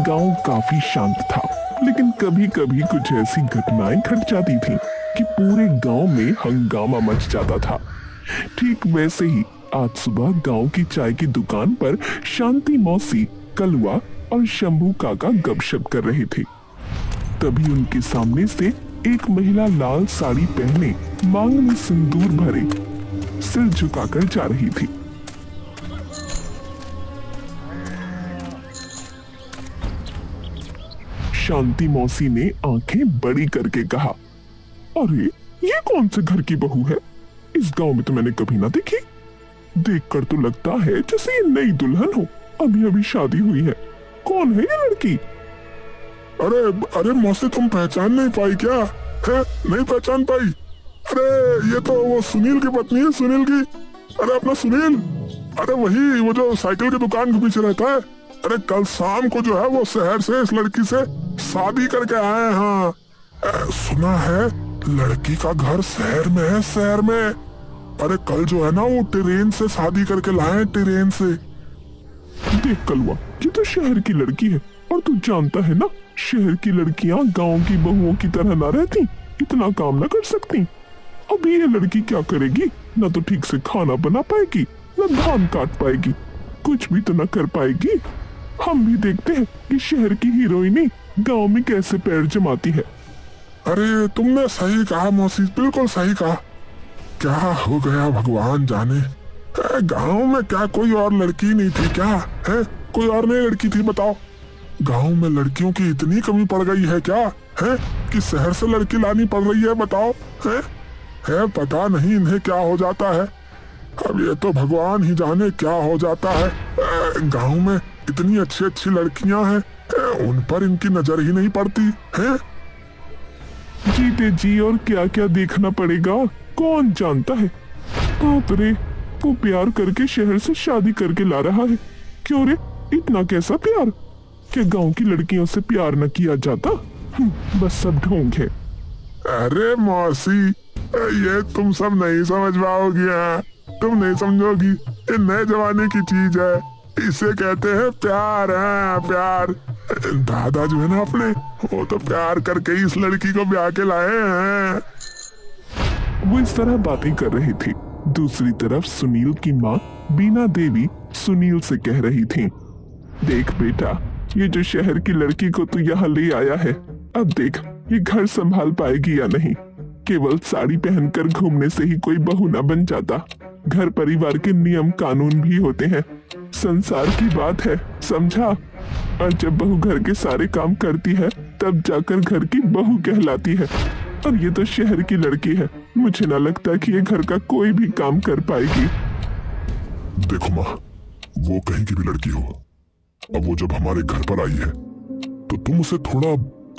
गांव काफी शांत था, लेकिन कभी कभी कुछ ऐसी घटनाएं घट जाती थीं कि पूरे गांव में हंगामा मच जाता था। ठीक वैसे ही आज सुबह गांव की चाय की दुकान पर शांति मौसी, कलुआ और शंभू काका गपशप कर रहे थे। तभी उनके सामने से एक महिला लाल साड़ी पहने, मांग में सिंदूर भरे, सिर झुकाकर जा रही थी। शांति मौसी ने आंखें बड़ी करके कहा, अरे ये कौन से घर की बहू है? इस गांव में तो मैंने कभी ना देखी। देखकर तो लगता है जैसे ये नई दुल्हन हो, अभी अभी शादी हुई है। कौन है ये लड़की? अरे अरे मौसी, तुम पहचान नहीं पाई क्या? है नहीं पहचान पाई? अरे ये तो वो सुनील की पत्नी है, सुनील की। अरे अपना सुनील, अरे वही, वो जो साइकिल की दुकान के पीछे रहता है। अरे कल शाम को जो है वो शहर से इस लड़की से शादी करके आए हैं। हाँ, सुना है लड़की का घर शहर में है, शहर में। अरे कल जो है ना वो ट्रेन से शादी करके लाए, ट्रेन से। देख कलुआ, ये तो शहर की लड़की है, और तू जानता है ना शहर की लड़कियां गांव की बहुओं की तरह ना रहती, इतना काम ना कर सकती। अब ये लड़की क्या करेगी? ना तो ठीक से खाना बना पाएगी, ना धान काट पाएगी, कुछ भी तो ना कर पाएगी। हम भी देखते हैं कि शहर की हीरोइनी गांव में कैसे पैर जमाती है। अरे तुमने सही कहा मौसी, बिल्कुल सही कहा। क्या हो गया भगवान जाने। गांव में क्या कोई और लड़की नहीं थी क्या? है कोई और नई लड़की थी? बताओ, गांव में लड़कियों की इतनी कमी पड़ गई है क्या? है कि शहर से लड़की लानी पड़ रही है? बताओ। है पता नहीं इन्हें क्या हो जाता है। अब ये तो भगवान ही जाने क्या हो जाता है। गांव में इतनी अच्छी अच्छी लड़कियां हैं, उन पर इनकी नजर ही नहीं पड़ती है। जीते जी और क्या क्या देखना पड़ेगा, कौन जानता है। बाप रे, वो प्यार करके शहर से शादी करके ला रहा है। क्यों रे, इतना कैसा प्यार? क्या गांव की लड़कियों से प्यार न किया जाता? बस सब ढोंग है। अरे मौसी, ये तुम सब नहीं समझ पाओगी। तुम नहीं समझोगी, ये नए जमाने की चीज है, इसे कहते हैं प्यार। है प्यार। दादा जो है ना अपने, वो तो प्यार करके इस लड़की को ब्याह के लाए हैं। वो इस तरह बातें कर रही थी। दूसरी तरफ सुनील की माँ बीना देवी सुनील से कह रही थी, देख बेटा, ये जो शहर की लड़की को तू यहाँ ले आया है, अब देख ये घर संभाल पाएगी या नहीं। केवल साड़ी पहनकर घूमने से ही कोई बहू न बन जाता। घर परिवार के नियम कानून भी होते हैं, संसार की बात है, समझा? और जब बहू घर के सारे काम करती है तब जाकर घर की बहू कहलाती है। और ये तो शहर की लड़की है, मुझे ना लगता कि ये घर का कोई भी काम कर पाएगी। देखो माँ, वो कहीं की भी लड़की हो, अब वो जब हमारे घर पर आई है तो तुम उसे थोड़ा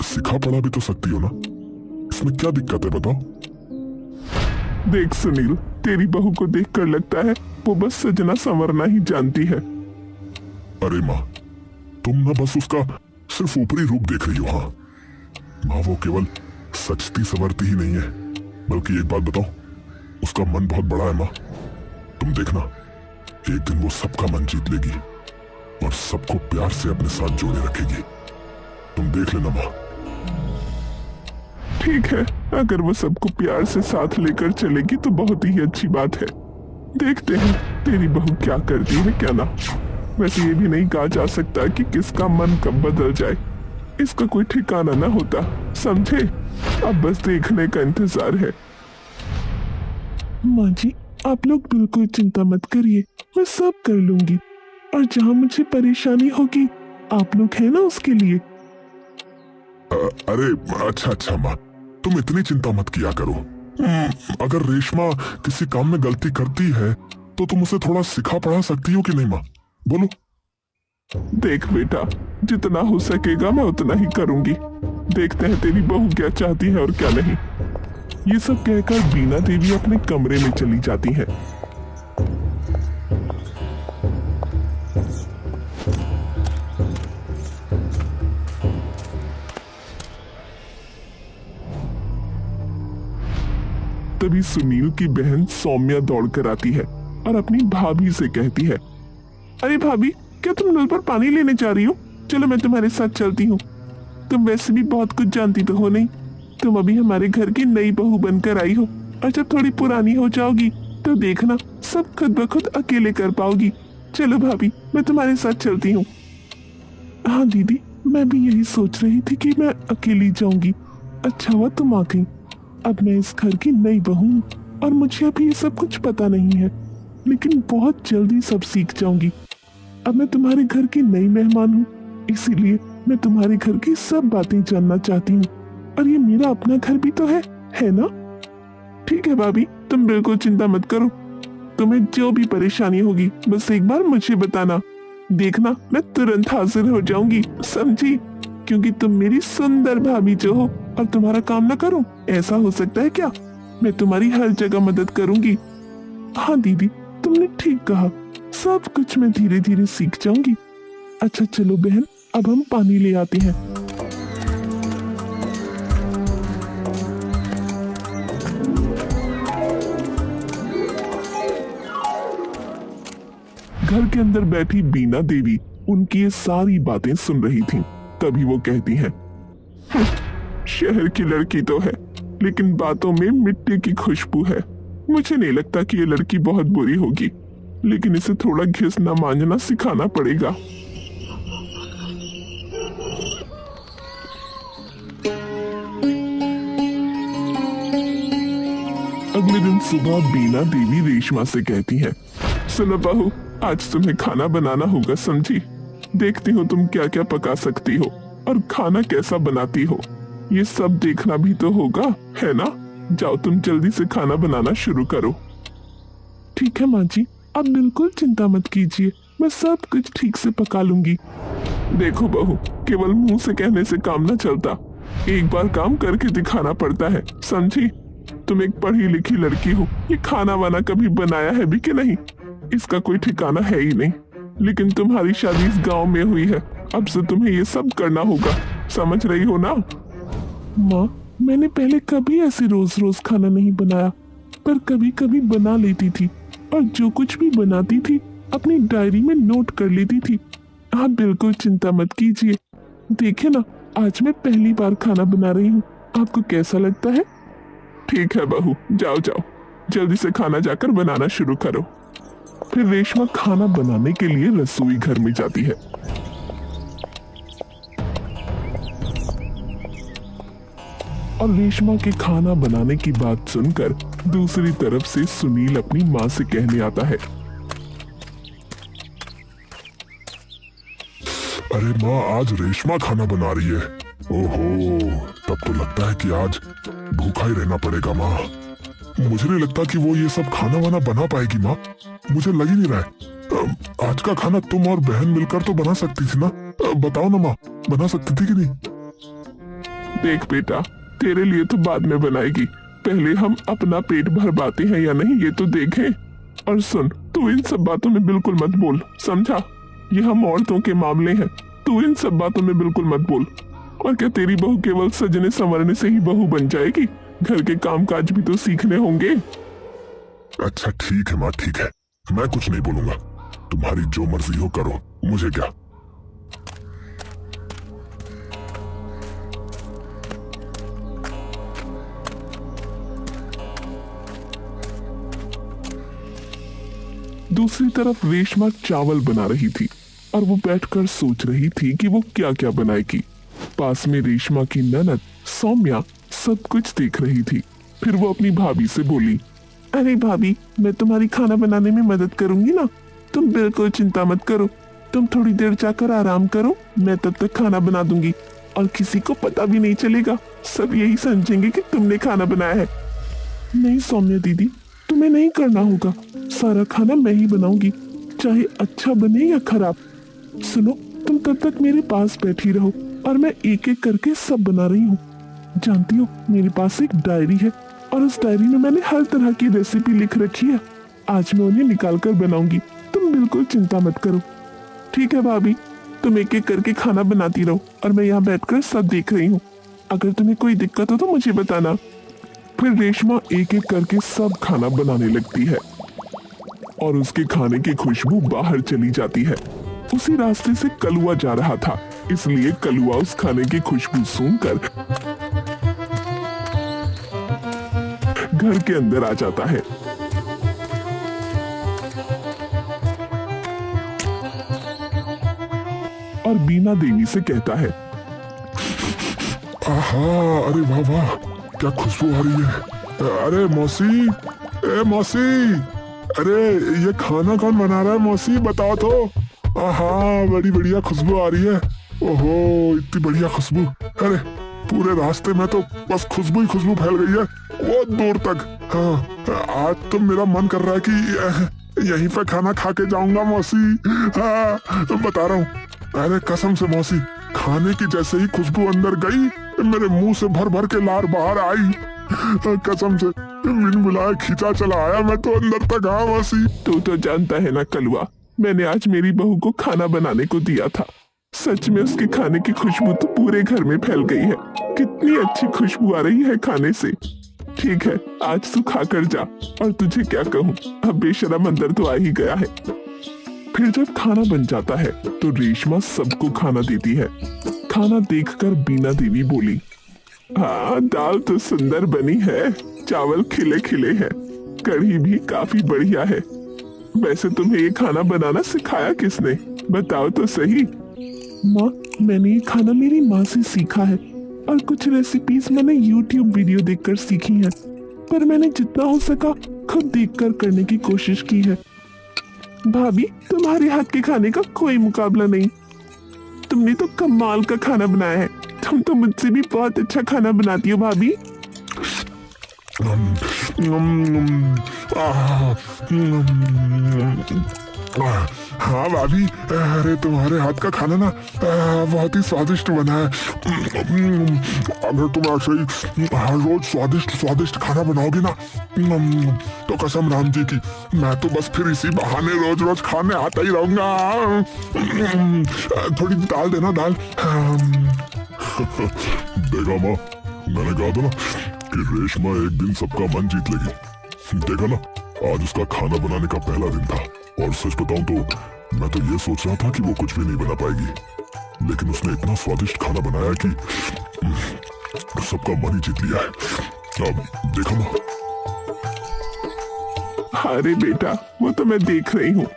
सिखा पढ़ा भी तो सकती हो ना। इसमें क्या दिक्कत है बताओ? देख सुनील, तेरी बहू को देखकर लगता है वो बस सजना संवरना ही जानती है। अरे माँ, तुम ना बस उसका सिर्फ ऊपरी रूप देख रही हो। हाँ माँ, वो केवल सचती संवरती ही नहीं है, बल्कि एक बात बताओ, उसका मन बहुत बड़ा है माँ। तुम देखना, एक दिन वो सबका मन जीत लेगी और सबको प्यार से अपने साथ जोड़े रखेगी। तुम देख लेना माँ। ठीक है, अगर वो सबको प्यार से साथ लेकर चलेगी तो बहुत ही अच्छी बात है। देखते हैं तेरी बहू क्या करती है क्या ना। वैसे ये भी नहीं कहा जा सकता कि किसका मन कब बदल जाए, इसका कोई ठिकाना ना होता, समझे? अब बस देखने का इंतजार है। माँ जी, आप लोग बिल्कुल चिंता मत करिए, मैं सब कर लूंगी। और जहाँ मुझे परेशानी होगी आप लोग हैं ना उसके लिए। अरे अच्छा माँ, तुम इतनी चिंता मत किया करो। अगर रेशमा किसी काम में गलती करती है तो तुम उसे थोड़ा सिखा पढ़ा सकती हो कि नहीं माँ? बोलो। देख बेटा, जितना हो सकेगा मैं उतना ही करूंगी। देखते हैं तेरी बहू क्या चाहती है और क्या नहीं। ये सब कहकर बीना देवी अपने कमरे में चली जाती है। तभी सुनील की बहन सौम्या दौड़कर आती है और अपनी भाभी से कहती है, अरे भाभी, क्या तुम नल पर पानी लेने जा रही हो? चलो मैं तुम्हारे साथ चलती हूँ। तुम वैसे भी बहुत कुछ जानती तो हो नहीं। तुम अभी हमारे घर की नई बहू बनकर आई हो, और जब थोड़ी पुरानी हो जाओगी तो देखना सब खुद ब खुद अकेले कर पाओगी। चलो भाभी, मैं तुम्हारे साथ चलती हूँ। हाँ दीदी, मैं भी यही सोच रही थी कि मैं अकेली जाऊंगी। अच्छा हुआ तुम आ गई। अब मैं इस घर की नई बहू हूँ और मुझे अभी ये सब कुछ पता नहीं है, लेकिन बहुत जल्दी सब सीख जाऊंगी। अब मैं तुम्हारे घर की नई मेहमान हूँ, इसीलिए मैं तुम्हारे घर की सब बातें जानना चाहती हूँ। और ये मेरा अपना घर भी तो है ना? ठीक है भाभी, तुम बिल्कुल चिंता मत करो। तुम्हें जो भी परेशानी होगी बस एक बार मुझे बताना। देखना मैं तुरंत हाजिर हो जाऊंगी, समझी? क्योंकि तुम मेरी सुंदर भाभी जो हो, और तुम्हारा काम ना करूं, ऐसा हो सकता है क्या? मैं तुम्हारी हर जगह मदद करूंगी। हाँ दीदी, तुमने ठीक कहा, सब कुछ मैं धीरे धीरे सीख जाऊंगी। अच्छा चलो बहन, अब हम पानी ले आते हैं। घर के अंदर बैठी बीना देवी उनकी ये सारी बातें सुन रही थीं। तभी वो कहती हैं, शहर की लड़की तो है, लेकिन बातों में मिट्टी की खुशबू है। मुझे नहीं लगता कि ये लड़की बहुत बुरी होगी, लेकिन इसे थोड़ा घिसना मांझना सिखाना पड़ेगा। अगले दिन सुबह बीना देवी रेशमा से कहती हैं, सुनो बहू, आज तुम्हें खाना बनाना होगा, समझी? देखती हूँ तुम क्या क्या पका सकती हो और खाना कैसा बनाती हो। ये सब देखना भी तो होगा, है ना? जाओ तुम जल्दी से खाना बनाना शुरू करो। ठीक है माँ जी, आप बिल्कुल चिंता मत कीजिए, मैं सब कुछ ठीक से पका लूंगी। देखो बहू, केवल मुंह से कहने से काम न चलता, एक बार काम करके दिखाना पड़ता है, समझी? तुम एक पढ़ी लिखी लड़की हो, ये खाना वाना कभी बनाया है भी कि नहीं? इसका कोई ठिकाना है ही नहीं। लेकिन तुम्हारी शादी इस गांव में हुई है, अब से तुम्हें ये सब करना होगा, समझ रही हो ना? माँ, मैंने पहले कभी ऐसे रोज रोज खाना नहीं बनाया, पर कभी कभी बना लेती थी, और जो कुछ भी बनाती थी अपनी डायरी में नोट कर लेती थी। आप बिल्कुल चिंता मत कीजिए। देखिए ना, आज मैं पहली बार खाना बना रही हूँ, आपको कैसा लगता है? ठीक है बहू, जाओ जाओ, जल्दी से खाना जाकर बनाना शुरू करो। फिर रेशमा खाना बनाने के लिए रसोई घर में जाती है। और रेशमा के खाना बनाने की बात सुनकर दूसरी तरफ से सुनील अपनी माँ से कहने आता है, अरे माँ, आज रेशमा खाना बना रही है। ओहो, तब तो लगता है कि आज भूखा ही रहना पड़ेगा माँ। मुझे नहीं लगता कि वो ये सब खाना वाना बना पाएगी माँ, मुझे लग ही नहीं रहा है। आज का खाना तुम और बहन मिलकर तो बना सकती थी ना? बताओ ना माँ, बना सकती थी कि नहीं? देख बेटा, तेरे लिए तो बाद में बनाएगी, पहले हम अपना पेट भर पाते हैं या नहीं ये तो देखें। और सुन, तू इन सब बातों में बिल्कुल मत बोल, समझा? ये हम औरतों के मामले हैं, तू इन सब बातों में बिल्कुल मत बोल। और क्या तेरी बहू केवल सजने संवरने से ही बहू बन जाएगी? घर के कामकाज भी तो सीखने होंगे। अच्छा ठीक है माँ, ठीक है, मैं कुछ नहीं बोलूंगा, तुम्हारी जो मर्जी हो करो, मुझे क्या। दूसरी तरफ रेशमा चावल बना रही थी और वो बैठकर सोच रही थी कि वो क्या क्या बनाएगी। पास में रेशमा की ननद सौम्या सब कुछ देख रही थी। फिर वो अपनी भाभी से बोली, अरे भाभी, मैं तुम्हारी खाना बनाने में मदद करूंगी ना, तुम बिल्कुल चिंता मत करो। तुम थोड़ी देर जाकर आराम करो, मैं तब तक खाना बना दूंगी और किसी को पता भी नहीं चलेगा, सब यही समझेंगे कि तुमने खाना बनाया है। नहीं सौम्या दीदी, तुम्हें नहीं करना होगा, सारा खाना मैं ही बनाऊंगी, चाहे अच्छा बने या खराब। सुनो, तुम तब तक मेरे पास बैठी रहो और मैं एक एक करके सब बना रही हूँ। जानती हो, मेरे पास एक डायरी है और उस डायरी में मैंने हर तरह की रेसिपी लिख रखी है। आज मैं उन्हें निकाल कर बनाऊंगी, तुम बिल्कुल चिंता मत करो। ठीक है भाभी, तुम एक एक करके खाना बनाती रहो और मैं यहाँ बैठकर सब देख रही हूँ। अगर तुम्हें कोई दिक्कत हो तो मुझे बताना। फिर रेशमा एक एक करके सब खाना बनाने लगती है और उसके खाने की खुशबू बाहर चली जाती है। उसी रास्ते से कलुआ जा रहा था। इसलिए कलुआ उस खाने की खुशबू सूंघकर घर के अंदर आ जाता है। और बीना देवी से कहता है, आहा, अरे वाह वाह, क्या खुशबू आ रही है। अरे मौसी, ए मौसी, अरे ये खाना कौन बना रहा है मौसी, बताओ तो। आहा, बड़ी बढ़िया खुशबू आ रही है। ओहो, इतनी बढ़िया खुशबू। अरे पूरे रास्ते में तो बस खुशबू ही खुशबू फैल गई है, वो दूर तक। हाँ, आज तो मेरा मन कर रहा है कि यहीं पे खाना खा के जाऊंगा मौसी। हाँ, बता रहा हूँ। अरे कसम से मौसी, खाने की जैसे ही खुशबू अंदर गई, मेरे मुंह से भर भर के लार बाहर आई। कसम से बिन बुलाए खींचा चला आया मैं तो अंदर तक। हाँ मौसी। तू तो जानता है ना कलुआ, मैंने आज मेरी बहू को खाना बनाने को दिया था। सच में उसके खाने की खुशबू तो पूरे घर में फैल गई है। कितनी अच्छी खुशबू आ रही है खाने से। ठीक है, आज तू खाकर जा। और तुझे क्या कहूँ, अब बेशरम अंदर तो आ ही गया है। फिर जब खाना बन जाता है तो रेशमा सबको खाना देती है। खाना देखकर बीना देवी बोली, हाँ, दाल तो सुंदर बनी है, चावल खिले खिले हैं, कढ़ी भी काफी बढ़िया है। वैसे तुम्हें ये खाना बनाना सिखाया किसने, बताओ तो सही। माँ, मैंने ये खाना मेरी माँ से सीखा है और कुछ रेसिपीज मैंने YouTube वीडियो देखकर सीखी हैं, पर मैंने जितना हो सका खुद देखकर करने की कोशिश की है। भाभी, तुम्हारे हाथ के खाने का कोई मुकाबला नहीं। तुमने तो कमाल का खाना बनाया है। तुम तो मुझसे भी बहुत अच्छा खाना बनाती हो भाभी। हाँ भाभी, अरे तुम्हारे हाथ का खाना ना बहुत ही स्वादिष्ट बना है। अगर तुम ऐसे ही हर रोज स्वादिष्ट स्वादिष्ट खाना बनाओगे ना, तो कसम राम जी की, मैं तो बस फिर इसी बहाने रोज रोज खाने आता ही रहूंगा। थोड़ी दाल देना, दाल। देखा माँ, मैंने कहा था ना कि रेशमा एक दिन सबका मन जीत लेगी। देखा ना, आज उसका खाना बनाने का पहला दिन था और सच बताऊं तो मैं तो ये सोच रहा था कि वो कुछ भी नहीं बना पाएगी, लेकिन उसने इतना स्वादिष्ट खाना बनाया कि सबका मन ही जीत लिया है। अब देखो ना। अरे बेटा, वो तो मैं देख रही हूँ।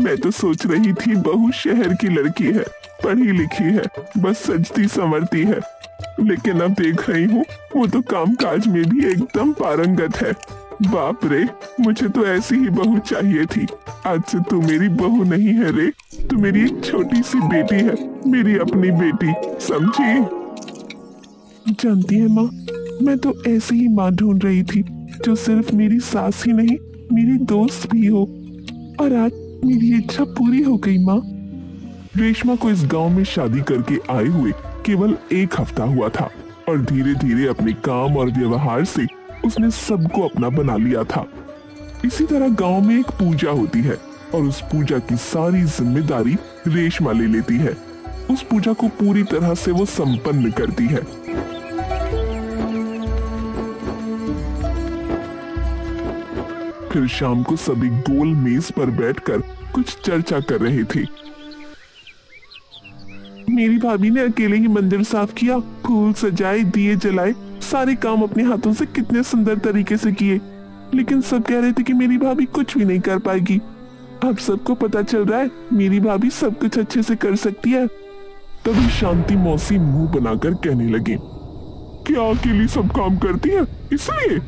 मैं तो सोच रही थी बहू शहर की लड़की है, पढ़ी लिखी है, बस सजती संवरती है, लेकिन अब देख रही हूँ वो तो कामकाज में भी एकदम पारंगत है। बाप रे, मुझे तो ऐसी ही बहू चाहिए थी। आज से तू मेरी बहू नहीं है रे, तू मेरी एक छोटी सी बेटी है, मेरी अपनी बेटी, समझी? जानती है माँ, मैं तो ऐसी ही माँ ढूंढ रही थी जो सिर्फ मेरी सास ही नहीं, मेरी दोस्त भी हो, और आज मेरी इच्छा पूरी हो गई माँ। रेशमा को इस गांव में शादी करके आए हुए केवल 1 हफ्ता हुआ था और धीरे धीरे अपने काम और व्यवहार से उसने सबको अपना बना लिया था। इसी तरह गांव में एक पूजा होती है और उस पूजा की सारी जिम्मेदारी रेशमा ले लेती है। उस पूजा को पूरी तरह से वो संपन्न करती है। फिर शाम को सभी गोल मेज पर बैठकर कुछ चर्चा कर रहे थे। मेरी भाभी ने अकेले ही मंदिर साफ किया, फूल सजाए, दिए जलाए, सारे काम अपने हाथों से कितने सुंदर तरीके से किए, लेकिन सब कह रहे थे कि मेरी भाभी कुछ भी नहीं कर पाएगी। अब सबको पता चल रहा है मेरी भाभी सब कुछ अच्छे से कर सकती है। तभी शांति मौसी मुंह बनाकर कहने लगी, क्या अकेली सब काम करती है? इसलिए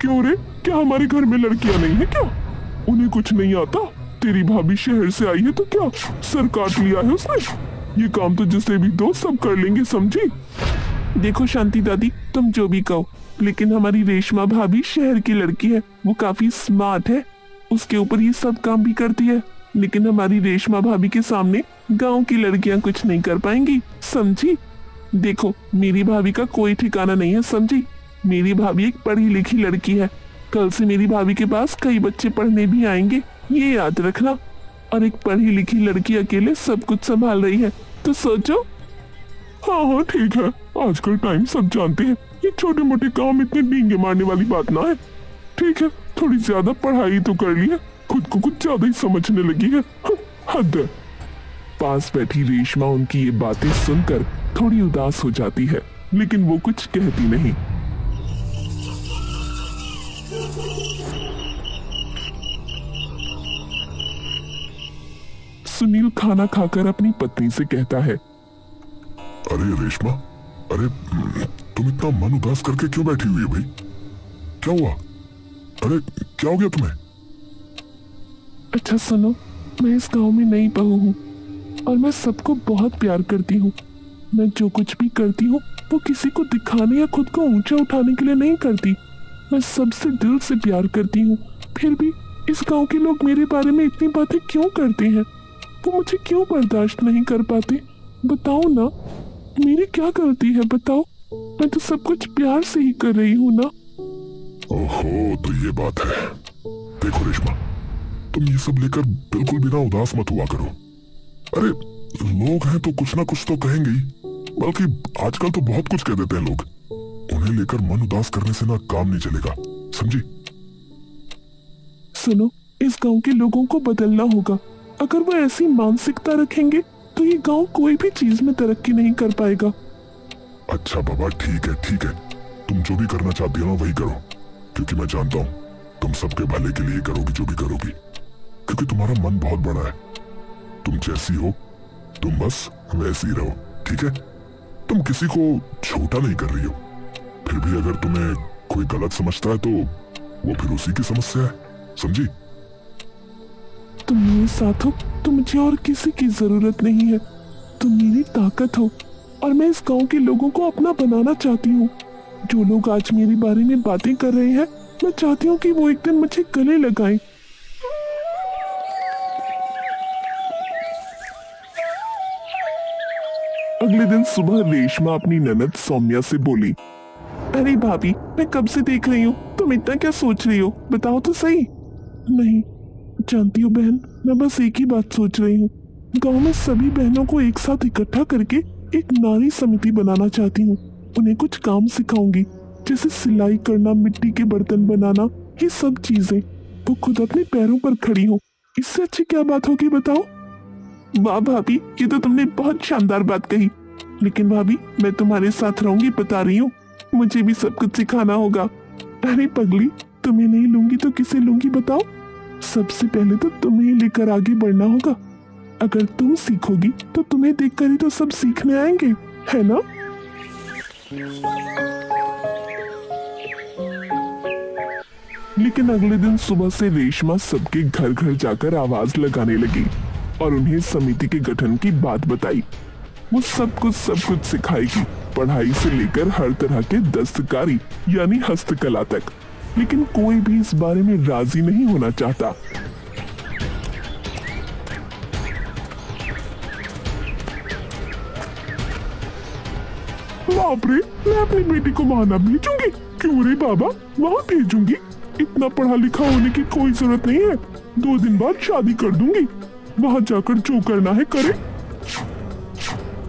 क्यों रे, क्या हमारे घर में लड़कियां नहीं है क्या? उन्हें कुछ नहीं आता? तेरी भाभी शहर से आई है तो क्या सर काट लिया है उसने? ये काम तो जिसे भी दो सब कर लेंगे, समझी? देखो शांति दादी, तुम जो भी कहो, लेकिन हमारी रेशमा भाभी शहर की लड़की है, वो काफी स्मार्ट है, उसके ऊपर ये सब काम भी करती है, लेकिन हमारी रेशमा भाभी के सामने गांव की लड़कियां कुछ नहीं कर पाएंगी, समझी? देखो, मेरी भाभी का कोई ठिकाना नहीं है, समझी? मेरी भाभी एक पढ़ी लिखी लड़की है, कल से मेरी भाभी के पास कई बच्चे पढ़ने भी आएंगे, ये याद रखना। और एक पढ़ी लिखी लड़की अकेले सब कुछ संभाल रही है, तो सोचो। हाँ हाँ ठीक है, आजकल टाइम सब जानते हैं, ये छोटे मोटे काम इतने डींगे मारने वाली बात ना है। ठीक है, थोड़ी ज्यादा पढ़ाई तो कर ली है, खुद को कुछ ज्यादा ही समझने लगी है, हद है। पास बैठी रेशमा उनकी ये बातें सुनकर थोड़ी उदास हो जाती है, लेकिन वो कुछ कहती नहीं। सुनील खाना खाकर अपनी पत्नी से कहता है, अरे रेशमा, अरे तुम इतना मन उदास करके क्यों बैठी हुई है भाई? क्या हुआ? अरे क्या हो गया तुम्हें? अच्छा सुनो, मैं इस गांव में नई बहू हूँ और मैं सबको बहुत प्यार करती हूँ। मैं जो कुछ भी करती हूँ वो किसी को दिखाने या खुद को ऊंचा उठाने के लिए नहीं करती। मैं सबसे दिल से प्यार करती हूँ। फिर भी इस गांव के लोग मेरे बारे में इतनी बातें क्यों करते हैं? वो मुझे क्यों बर्दाश्त नहीं कर पाते? बताओ ना, मेरी क्या गलती है? बताओ, मैं तो सब कुछ प्यार से ही कर रही हूँ ना। ओहो, तो ये बात है। देखो रेशमा, तुम ये सब लेकर बिल्कुल बिना उदास मत हुआ करो। अरे लोग हैं तो कुछ ना कुछ तो कहेंगे ही, बल्कि आजकल तो बहुत कुछ कह देते हैं लोग। उन्हें लेकर मन उदास करने से ना काम नहीं चलेगा, समझी? सुनो, इस गांव के लोगों को बदलना होगा। अगर वो ऐसी मानसिकता रखेंगे तो ये गांव कोई भी चीज में तरक्की नहीं कर पाएगा। अच्छा बाबा, ठीक है ठीक है, तुम जो भी करना चाहती हो ना वही करो, क्योंकि मैं जानता हूँ तुम सबके भले के लिए करोगी जो भी करोगी, क्योंकि तुम्हारा मन बहुत बड़ा है। तुम जैसी हो तुम बस वैसी रहो, ठीक है? तुम किसी को छोटा नहीं कर रही हो। फिर भी अगर तुम्हें कोई गलत समझता है तो वो फिर उसी की समस्या है, समझी? तुम मेरे साथ हो तो मुझे और किसी की जरूरत नहीं है। तुम मेरी ताकत हो और मैं इस गांव के लोगों को अपना बनाना चाहती हूँ। जो लोग आज मेरे बारे में बातें कर रहे हैं, मैं चाहती हूँ कि वो एक दिन मुझे गले लगाएं। अगले दिन सुबह रेशमा अपनी ननद सौम्या से बोली, अरे भाभी, मैं कब से देख रही हूँ, तुम इतना क्या सोच रही हो? बताओ तो सही। नहीं जानती हो बहन, मैं बस एक ही बात सोच रही हूँ। गांव में सभी बहनों को एक साथ इकट्ठा करके एक नारी समिति बनाना चाहती हूँ। उन्हें कुछ काम सिखाऊंगी, जैसे सिलाई करना, मिट्टी के बर्तन बनाना, ये सब चीजें। वो खुद अपने पैरों पर खड़ी हो। इससे अच्छी क्या बात होगी बताओ? वाह भाभी, ये तो तुमने बहुत शानदार बात कही। लेकिन भाभी, मैं तुम्हारे साथ रहूंगी, बता रही हूँ। मुझे भी सब कुछ सिखाना होगा। अरे पगली, तुम्हें नहीं लूंगी तो किसे लूंगी बताओ? सबसे पहले तो तुम्हें लेकर आगे बढ़ना होगा। अगर तुम सीखोगी तो तुम्हें देखकर ही तो सब सीखने आएंगे, है ना? लेकिन अगले दिन सुबह से रेशमा सबके घर घर जाकर आवाज लगाने लगी और उन्हें समिति के गठन की बात बताई। वो सब कुछ सिखाएगी, पढ़ाई से लेकर हर तरह के दस्तकारी यानी हस्तकला तक। लेकिन कोई भी इस बारे में राजी नहीं होना चाहता। बाप रे, मैं अपनी बेटी को वहां ना भेजूंगी। क्यों रे बाबा, वहां भेजूंगी? इतना पढ़ा लिखा होने की कोई जरूरत नहीं है। 2 दिन बाद शादी कर दूंगी। वहां जाकर जो करना है करे।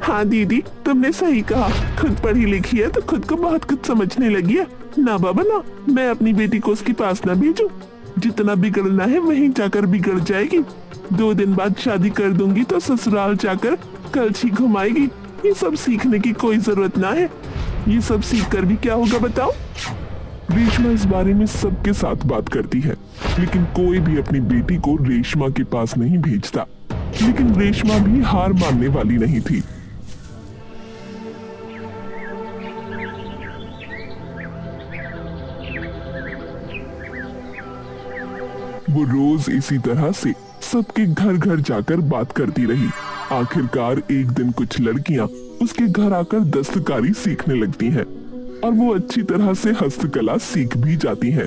हाँ दीदी, तुमने सही कहा। खुद पढ़ी लिखी है तो खुद को बहुत कुछ समझने लगी है ना बाबा ना। मैं अपनी बेटी को उसके पास ना भेजूं। जितना बिगड़ना है वहीं जाकर बिगड़ जाएगी। 2 दिन बाद शादी कर दूंगी तो ससुराल जाकर कलछी घुमाएगी। ये सब सीखने की कोई जरूरत ना है। ये सब सीख कर भी क्या होगा बताओ? रेशमा इस बारे में सबके साथ बात करती है, लेकिन कोई भी अपनी बेटी को रेशमा के पास नहीं भेजता। लेकिन रेशमा भी हार मानने वाली नहीं थी। वो रोज इसी तरह से सबके घर घर जाकर बात करती रही। आखिरकार एक दिन कुछ लड़कियां उसके घर आकर दस्तकारी सीखने लगती हैं और वो अच्छी तरह से हस्तकला सीख भी जाती हैं।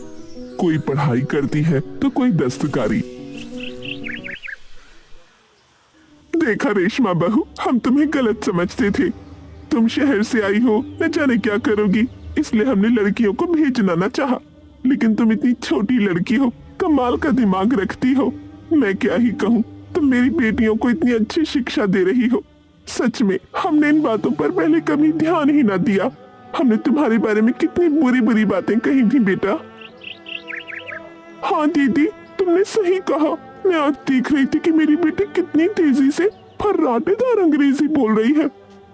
कोई पढ़ाई करती है तो कोई दस्तकारी। देखा रेशमा बहू, हम तुम्हें गलत समझते थे। तुम शहर से आई हो, न जाने क्या करोगी, इसलिए हमने लड़कियों को भेजना न चाहा। लेकिन तुम इतनी छोटी लड़की हो, कमाल का दिमाग रखती हो। मैं क्या ही कहूँ, तुम मेरी बेटियों को इतनी अच्छी शिक्षा दे रही हो। सच में हमने इन बातों पर पहले कभी ध्यान ही ना दिया। हमने तुम्हारे बारे में कितनी बुरी बुरी बातें कही थी बेटा। हाँ दीदी, तुमने सही कहा। मैं आज देख रही थी कि मेरी बेटी कितनी तेजी से फर्राटेदार अंग्रेजी बोल रही है।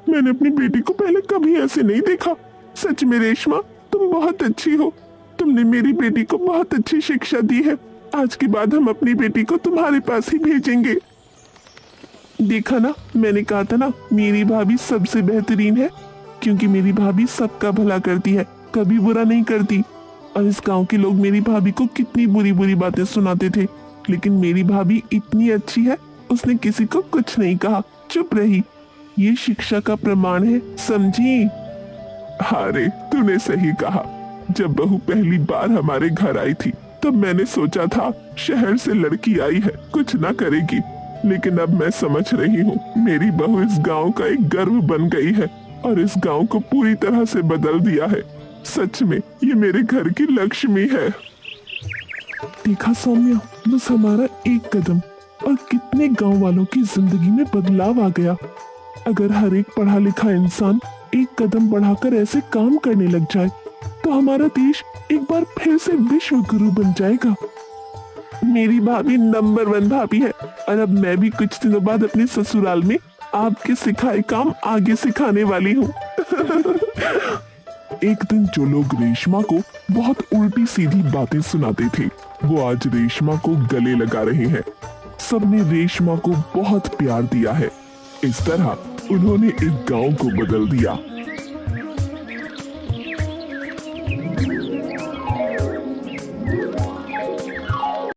मैंने अपनी बेटी को पहले कभी ऐसे नहीं देखा। सच में रेशमा, तुम बहुत अच्छी हो। तुमने मेरी बेटी को बहुत अच्छी शिक्षा दी है। आज के बाद हम अपनी बेटी को तुम्हारे पास ही भेजेंगे। देखा ना, मैंने कहा था ना, मेरी भाभी सबसे बेहतरीन है, क्योंकि मेरी भाभी सबका भला करती है, कभी बुरा नहीं करती। और इस गांव के लोग मेरी भाभी को कितनी बुरी बुरी बातें सुनाते थे, लेकिन मेरी भाभी इतनी अच्छी है, उसने किसी को कुछ नहीं कहा, चुप रही। ये शिक्षा का प्रमाण है, समझी? अरे तूने सही कहा। जब बहू पहली बार हमारे घर आई थी तब मैंने सोचा था शहर से लड़की आई है, कुछ ना करेगी, लेकिन अब मैं समझ रही हूँ मेरी बहू इस गांव का एक गर्व बन गई है और इस गांव को पूरी तरह से बदल दिया है। सच में ये मेरे घर की लक्ष्मी है। देखा सौम्या, बस हमारा एक कदम और कितने गांव वालों की जिंदगी में बदलाव आ गया। अगर हर एक पढ़ा लिखा इंसान एक कदम बढ़ाकर ऐसे काम करने लग जाए तो हमारा देश एक बार फिर से विश्व गुरु बन जाएगा। मेरी भाभी नंबर 1 भाभी है और अब मैं भी कुछ दिनों बाद अपने ससुराल में आपके सिखाए काम आगे सिखाने वाली हूँ। एक दिन जो लोग रेशमा को बहुत उल्टी सीधी बातें सुनाते थे, वो आज रेशमा को गले लगा रहे हैं। सबने रेशमा को बहुत प्यार दिया है। इस तरह उन्होंने इस गांव को बदल दिया।